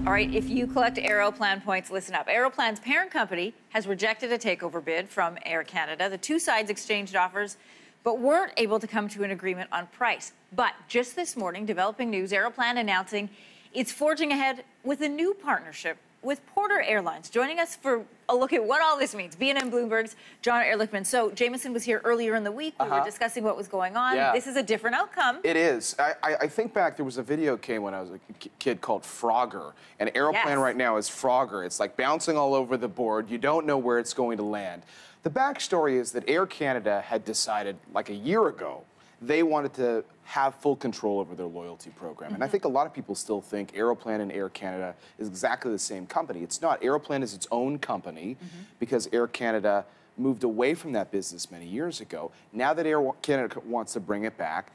All right, if you collect Aeroplan points, listen up. Aeroplan's parent company has rejected a takeover bid from Air Canada. The two sides exchanged offers, but weren't able to come to an agreement on price. But just this morning, developing news, Aeroplan announcing it's forging ahead with a new partnership with Porter Airlines. Joining us for a look at what all this means, BNN Bloomberg's John Erlichman. So Jameson was here earlier in the week. We were discussing what was going on. Yeah. This is a different outcome. It is. I think back, there was a video came when I was a kid called Frogger. And Aeroplan right now is Frogger. It's like bouncing all over the board. You don't know where it's going to land. The backstory is that Air Canada had decided like a year ago they wanted to have full control over their loyalty program. And I think a lot of people still think Aeroplan and Air Canada is exactly the same company. It's not. Aeroplan is its own company because Air Canada moved away from that business many years ago. Now that Air Canada wants to bring it back,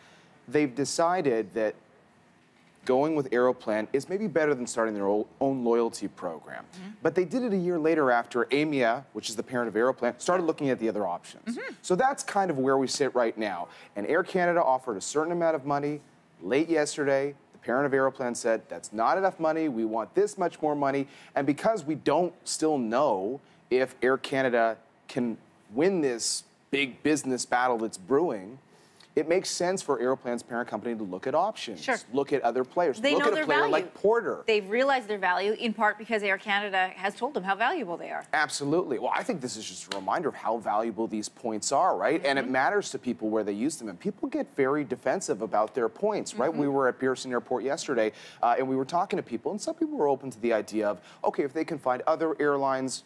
they've decided that going with Aeroplan is maybe better than starting their own loyalty program. But they did it a year later after AMIA, which is the parent of Aeroplan, started looking at the other options. So that's kind of where we sit right now. And Air Canada offered a certain amount of money late yesterday. The parent of Aeroplan said, that's not enough money, we want this much more money. And because we don't still know if Air Canada can win this big business battle that's brewing, it makes sense for Aeroplan's parent company to look at options, look at other players, They look know at a their player value. like Porter. They've realized their value in part because Air Canada has told them how valuable they are. Absolutely. Well, I think this is just a reminder of how valuable these points are, right? And it matters to people where they use them. And people get very defensive about their points, right? We were at Pearson Airport yesterday, and we were talking to people, and some people were open to the idea of, okay, if they can find other airlines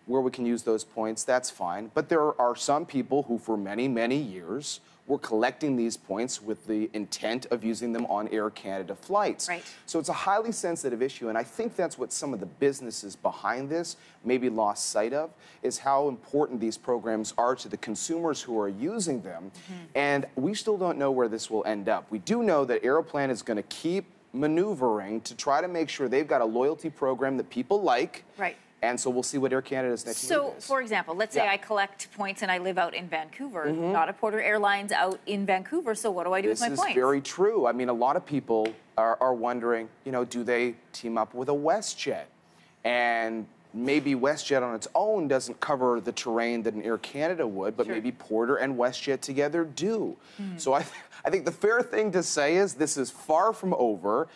where we can use those points, that's fine. But there are some people who, for many, many years, were collecting these points with the intent of using them on Air Canada flights. So it's a highly sensitive issue, and I think that's what some of the businesses behind this maybe lost sight of, is how important these programs are to the consumers who are using them. And we still don't know where this will end up. We do know that Aeroplan is going to keep maneuvering to try to make sure they've got a loyalty program that people like. And so we'll see what Air Canada's next move is. So, for example, let's say I collect points and I live out in Vancouver, not a Porter Airlines out in Vancouver, so what do I do with my points? This is very true. I mean, a lot of people are wondering, you know, do they team up with a WestJet? And maybe WestJet on its own doesn't cover the terrain that an Air Canada would, but maybe Porter and WestJet together do. So I think the fair thing to say is this is far from over.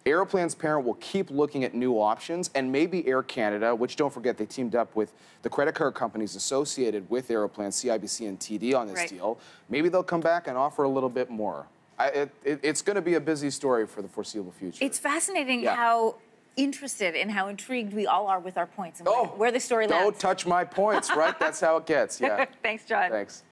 Aeroplan's parent will keep looking at new options, and maybe Air Canada, which, don't forget, they teamed up with the credit card companies associated with Aeroplan, CIBC and TD on this deal. Maybe they'll come back and offer a little bit more. It's going to be a busy story for the foreseeable future. It's fascinating how interested and how intrigued we all are with our points and where the story lands. Don't touch my points, right? That's how it gets, Thanks, John. Thanks.